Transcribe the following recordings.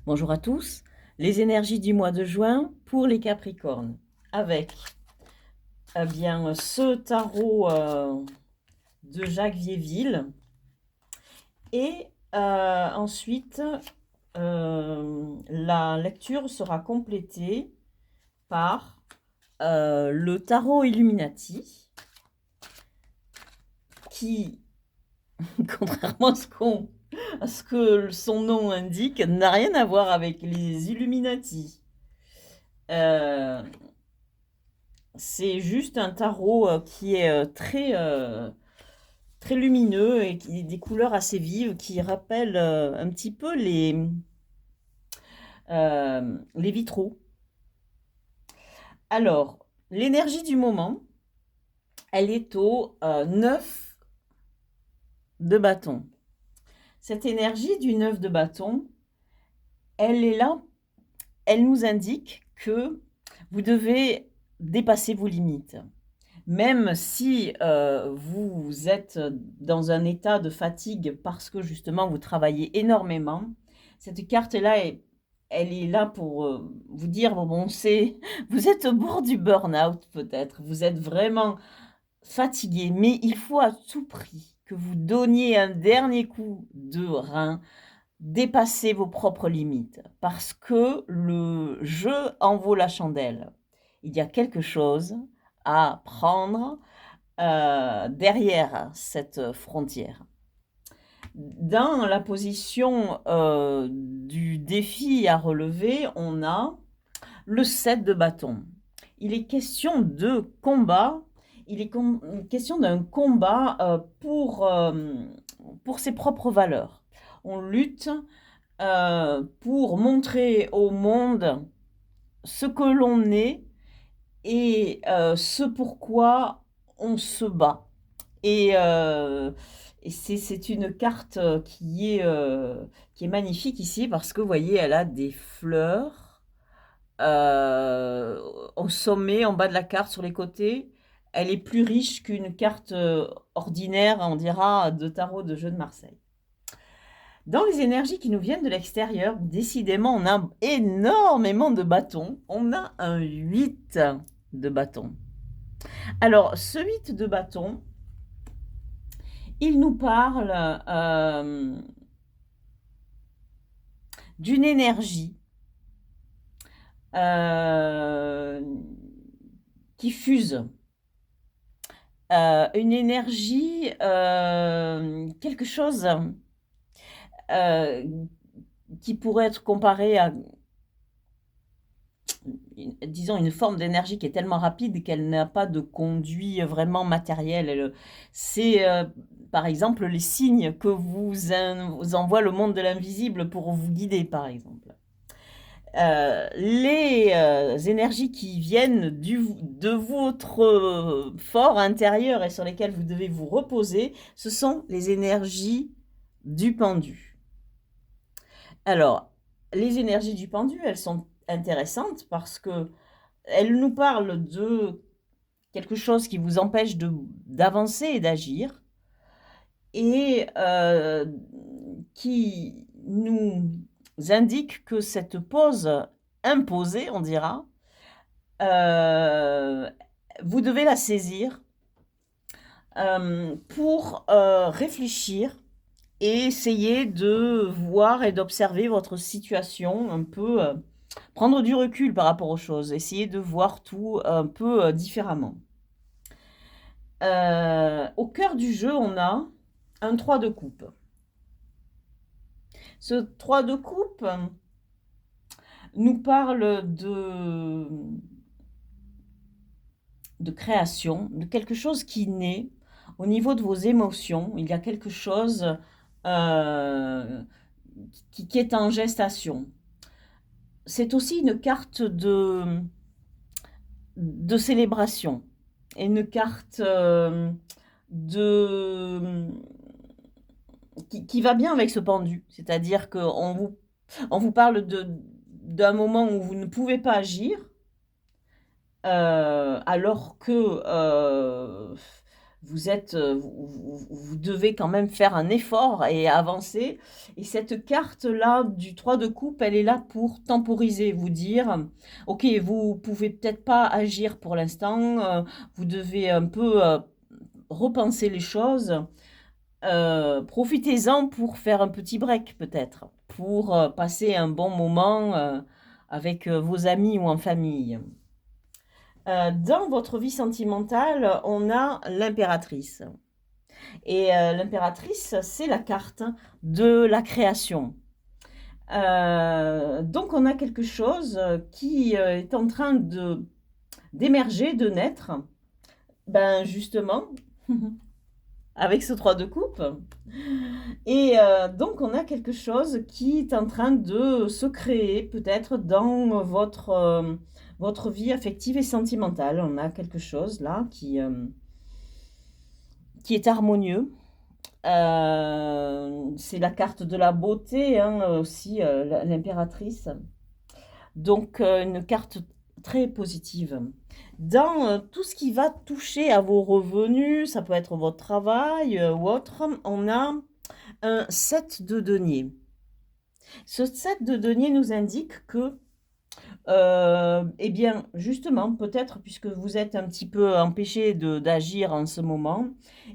Bonjour à tous, les énergies du mois de juin pour les Capricornes, avec ce tarot de Jacques Viéville et ensuite la lecture sera complétée par le tarot Illuminati qui, contrairement à ce que son nom indique, n'a rien à voir avec les Illuminati. C'est juste un tarot qui est très lumineux et qui a des couleurs assez vives qui rappellent un petit peu les vitraux. Alors, l'énergie du moment, elle est au 9 de bâton. Cette énergie du 9 de bâton, elle est là, elle nous indique que vous devez dépasser vos limites. Même si vous êtes dans un état de fatigue parce que justement vous travaillez énormément, cette carte-là, elle est là pour vous dire, bon, vous êtes au bord du burn-out peut-être, vous êtes vraiment fatigué, mais il faut à tout prix que vous donniez un dernier coup de rein, dépasser vos propres limites, parce que le jeu en vaut la chandelle. Il y a quelque chose à prendre derrière cette frontière. Dans la position du défi à relever, on a le 7 de bâton. Il est question de combat, il est question d'un combat pour ses propres valeurs. On lutte pour montrer au monde ce que l'on est et ce pourquoi on se bat. Et c'est une carte qui est magnifique ici parce que vous voyez, elle a des fleurs au sommet, en bas de la carte, sur les côtés. Elle est plus riche qu'une carte ordinaire, on dira, de tarot de jeu de Marseille. Dans les énergies qui nous viennent de l'extérieur, décidément, on a énormément de bâtons. On a un 8 de bâtons. Alors, ce 8 de bâtons, il nous parle d'une énergie qui fuse. Une énergie, quelque chose qui pourrait être comparé à, disons, une forme d'énergie qui est tellement rapide qu'elle n'a pas de conduit vraiment matériel. C'est, par exemple, les signes que vous envoie le monde de l'invisible pour vous guider, par exemple. Les énergies qui viennent de votre fort intérieur et sur lesquelles vous devez vous reposer, ce sont les énergies du pendu. Alors, les énergies du pendu, elles sont intéressantes parce que elles nous parlent de quelque chose qui vous empêche d'avancer et d'agir et qui nous indique que cette pause imposée, on dira, vous devez la saisir pour réfléchir et essayer de voir et d'observer votre situation un peu, prendre du recul par rapport aux choses, essayer de voir tout un peu différemment. Au cœur du jeu, on a un 3 de coupe. Ce 3 de coupe nous parle de création, de quelque chose qui naît au niveau de vos émotions. Il y a quelque chose qui est en gestation. C'est aussi une carte de célébration, une carte qui va bien avec ce pendu. C'est-à-dire qu'on vous parle d'un moment où vous ne pouvez pas agir, alors que vous devez quand même faire un effort et avancer. Et cette carte-là du 3 de coupe, elle est là pour temporiser, vous dire, ok, vous pouvez peut-être pas agir pour l'instant, vous devez un peu repenser les choses. Profitez-en pour faire un petit break peut-être, pour passer un bon moment avec vos amis ou en famille. Dans votre vie sentimentale, on a l'impératrice. Et l'impératrice, c'est la carte de la création. Donc on a quelque chose qui est en train d'émerger, de naître. Ben justement, avec ce 3 de coupe. Et donc on a quelque chose qui est en train de se créer peut-être dans votre vie affective et sentimentale. On a quelque chose là qui est harmonieux. C'est la carte de la beauté hein, aussi, l'impératrice. Donc une carte très positive. Dans tout ce qui va toucher à vos revenus, ça peut être votre travail ou autre, on a un 7 de denier. Ce 7 de denier nous indique que, eh bien, justement, peut-être puisque vous êtes un petit peu empêché d'agir en ce moment,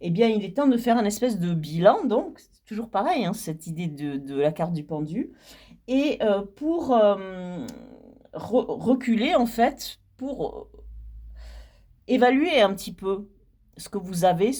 eh bien, il est temps de faire un espèce de bilan, donc, c'est toujours pareil, hein, cette idée de la carte du pendu, et pour reculer, en fait, pour évaluer un petit peu ce que vous avez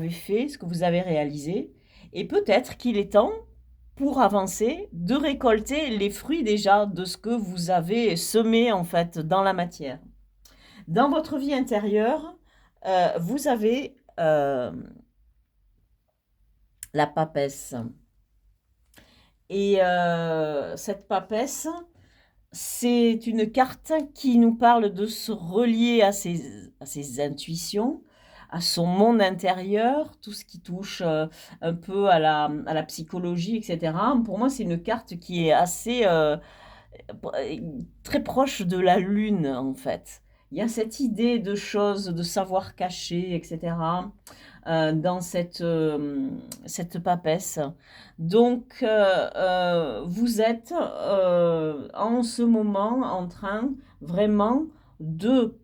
fait, ce que vous avez réalisé, et peut-être qu'il est temps, pour avancer, de récolter les fruits déjà de ce que vous avez semé en fait dans la matière. Dans votre vie intérieure, vous avez la papesse. Et cette papesse, c'est une carte qui nous parle de se relier à ses intuitions, à son monde intérieur, tout ce qui touche un peu à la psychologie, etc. Pour moi, c'est une carte qui est assez très proche de la lune, en fait. Il y a cette idée de choses, de savoir cacher, etc. Dans cette papesse. Donc, vous êtes en ce moment en train vraiment de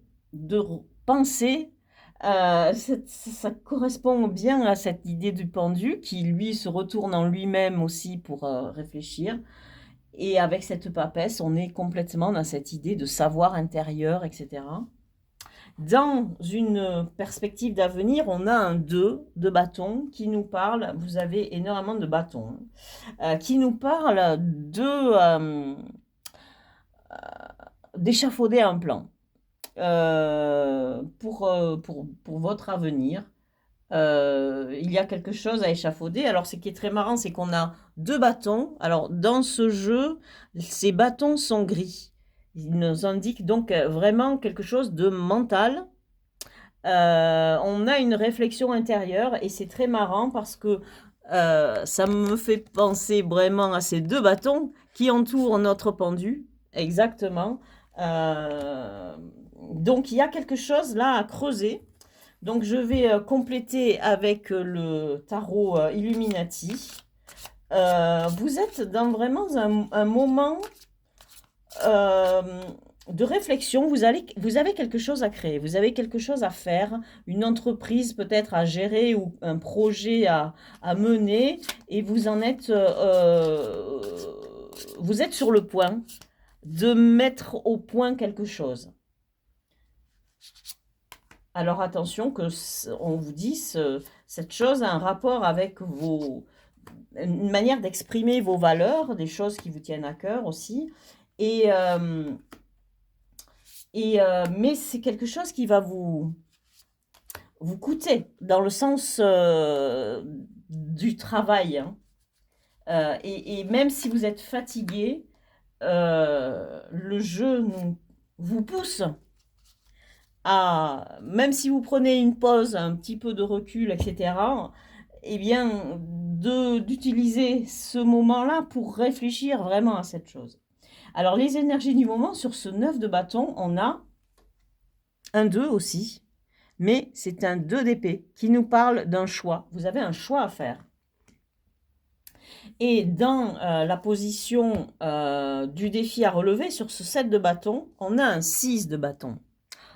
penser. Ça correspond bien à cette idée du pendu qui, lui, se retourne en lui-même aussi pour réfléchir. Et avec cette papesse, on est complètement dans cette idée de savoir intérieur, etc. Dans une perspective d'avenir, on a un 2 de bâton qui nous parle, vous avez énormément de bâtons, qui nous parle d'échafauder un plan pour votre avenir. Il y a quelque chose à échafauder. Alors, ce qui est très marrant, c'est qu'on a 2 bâtons. Alors, dans ce jeu, ces bâtons sont gris. Ils nous indiquent donc vraiment quelque chose de mental. On a une réflexion intérieure et c'est très marrant parce que ça me fait penser vraiment à ces 2 bâtons qui entourent notre pendu. Exactement. Donc, il y a quelque chose là à creuser. Donc, je vais compléter avec le tarot Illuminati. Vous êtes dans vraiment un moment de réflexion. Vous avez quelque chose à créer, vous avez quelque chose à faire, une entreprise peut-être à gérer ou un projet à mener, et vous êtes sur le point de mettre au point quelque chose. Alors attention on vous dit cette chose a un rapport avec une manière d'exprimer vos valeurs, des choses qui vous tiennent à cœur aussi. Mais c'est quelque chose qui va vous coûter dans le sens du travail. Hein. Et même si vous êtes fatigué, le jeu vous pousse même si vous prenez une pause, un petit peu de recul, etc., eh bien, d'utiliser ce moment-là pour réfléchir vraiment à cette chose. Alors, les énergies du moment, sur ce 9 de bâton, on a un 2 aussi. mais c'est un 2 d'épée qui nous parle d'un choix. Vous avez un choix à faire. Et dans la position du défi à relever, sur ce 7 de bâton, on a un 6 de bâton.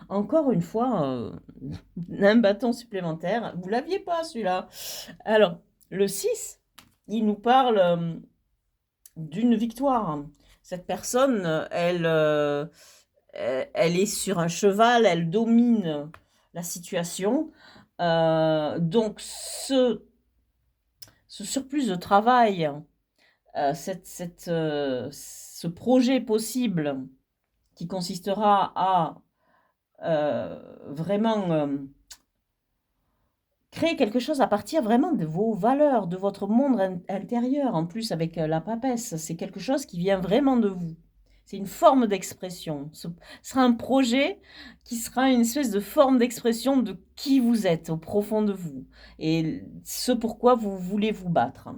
Encore une fois, un bâton supplémentaire. Vous ne l'aviez pas celui-là. Alors, le 6, il nous parle d'une victoire. Cette personne, elle est sur un cheval, elle domine la situation. Donc, ce surplus de travail, ce projet possible qui consistera à vraiment créer quelque chose à partir vraiment de vos valeurs, de votre monde intérieur. En plus, avec la papesse, c'est quelque chose qui vient vraiment de vous. C'est une forme d'expression. Ce sera un projet qui sera une espèce de forme d'expression de qui vous êtes au profond de vous et ce pourquoi vous voulez vous battre.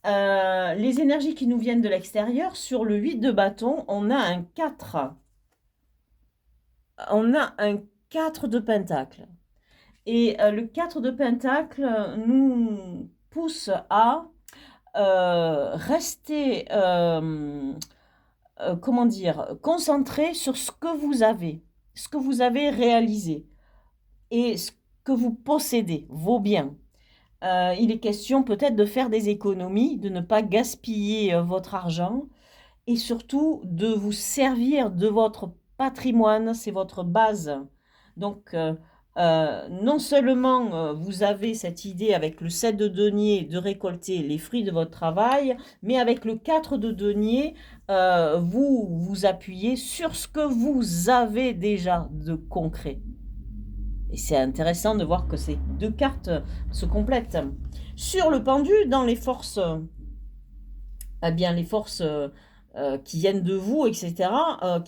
Les énergies qui nous viennent de l'extérieur, sur le 8 de bâton, on a un 4. On a un 4 de pentacle. Et le 4 de pentacle nous pousse à rester, comment dire, concentré sur ce que vous avez réalisé et ce que vous possédez, vos biens. Il est question peut-être de faire des économies, de ne pas gaspiller votre argent et surtout de vous servir de votre patrimoine, c'est votre base. Donc, non seulement vous avez cette idée avec le 7 de denier de récolter les fruits de votre travail, mais avec le 4 de denier, vous vous appuyez sur ce que vous avez déjà de concret. Et c'est intéressant de voir que ces deux cartes se complètent. Sur le pendu, dans les forces, eh bien les forces qui viennent de vous, etc.,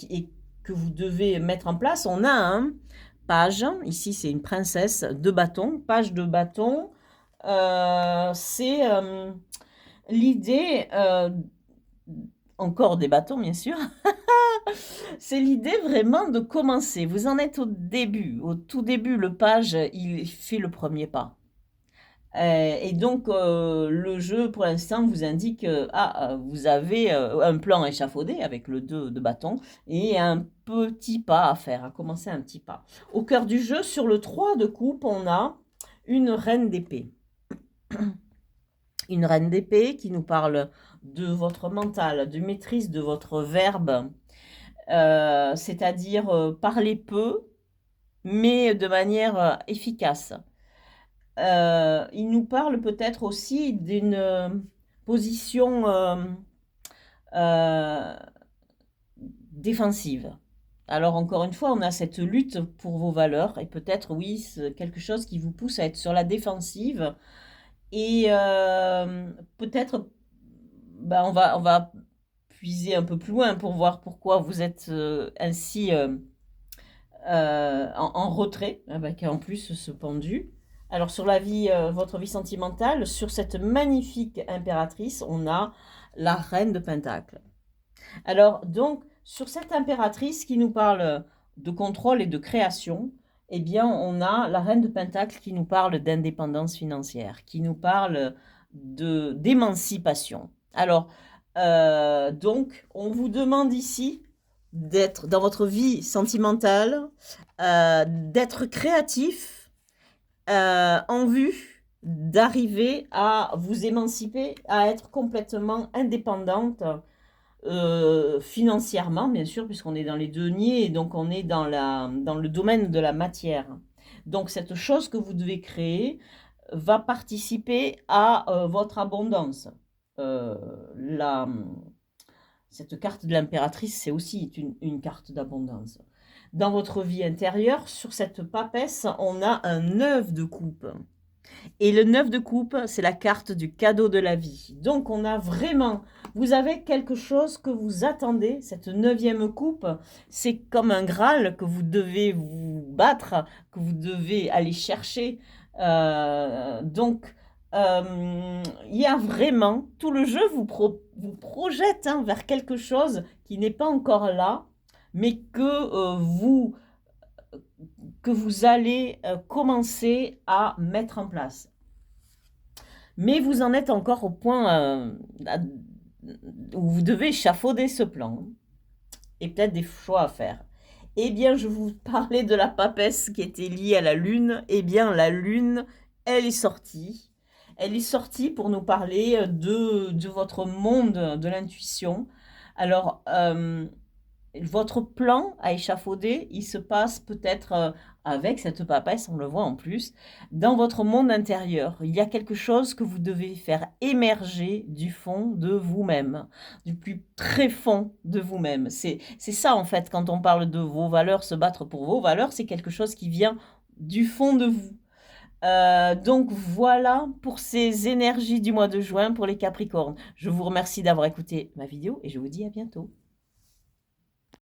et que vous devez mettre en place, on a un page. Ici, c'est une princesse de bâton. Page de bâton, c'est l'idée, encore des bâtons, bien sûr. C'est l'idée vraiment de commencer. Vous en êtes au début. Au tout début, le page, il fait le premier pas. Et donc, le jeu, pour l'instant, vous indique vous avez un plan échafaudé avec le 2 de bâton et un petit pas à faire, à commencer un petit pas. Au cœur du jeu, sur le 3 de coupe, on a une reine d'épée. Une reine d'épée qui nous parle de votre mental, de maîtrise de votre verbe, c'est-à-dire parler peu, mais de manière efficace. Il nous parle peut-être aussi d'une position défensive. Alors encore une fois, on a cette lutte pour vos valeurs et peut-être, oui, c'est quelque chose qui vous pousse à être sur la défensive. Et peut-être, on va puiser un peu plus loin pour voir pourquoi vous êtes ainsi en retrait, avec en plus ce pendu. Alors sur la vie, votre vie sentimentale, sur cette magnifique impératrice, on a la reine de Pentacle. Alors donc, sur cette impératrice qui nous parle de contrôle et de création, eh bien on a la reine de Pentacle qui nous parle d'indépendance financière, qui nous parle d'émancipation. Alors, donc, on vous demande ici d'être dans votre vie sentimentale, d'être créatif en vue d'arriver à vous émanciper, à être complètement indépendante financièrement, bien sûr, puisqu'on est dans les deniers et donc on est dans le domaine de la matière. Donc cette chose que vous devez créer va participer à votre abondance. Cette carte de l'impératrice, c'est aussi une carte d'abondance. Dans votre vie intérieure, sur cette papesse, on a un 9 de coupe. Et le 9 de coupe, c'est la carte du cadeau de la vie. Donc, on a vraiment, vous avez quelque chose que vous attendez. Cette 9e coupe, c'est comme un Graal que vous devez vous battre, que vous devez aller chercher. Donc, il y a vraiment, tout le jeu vous projette vers quelque chose qui n'est pas encore là, mais que que vous allez commencer à mettre en place. Mais vous en êtes encore au point où vous devez échafauder ce plan et peut-être des choix à faire. Eh bien, je vous parlais de la papesse qui était liée à la Lune. Eh bien, la Lune, elle est sortie. Elle est sortie pour nous parler de votre monde de l'intuition. Alors, votre plan à échafauder, il se passe peut-être avec cette papesse, on le voit en plus, dans votre monde intérieur. Il y a quelque chose que vous devez faire émerger du fond de vous-même, du plus très fond de vous-même. C'est ça en fait, quand on parle de vos valeurs, se battre pour vos valeurs, c'est quelque chose qui vient du fond de vous. Donc voilà pour ces énergies du mois de juin pour les Capricornes. Je vous remercie d'avoir écouté ma vidéo et je vous dis à bientôt.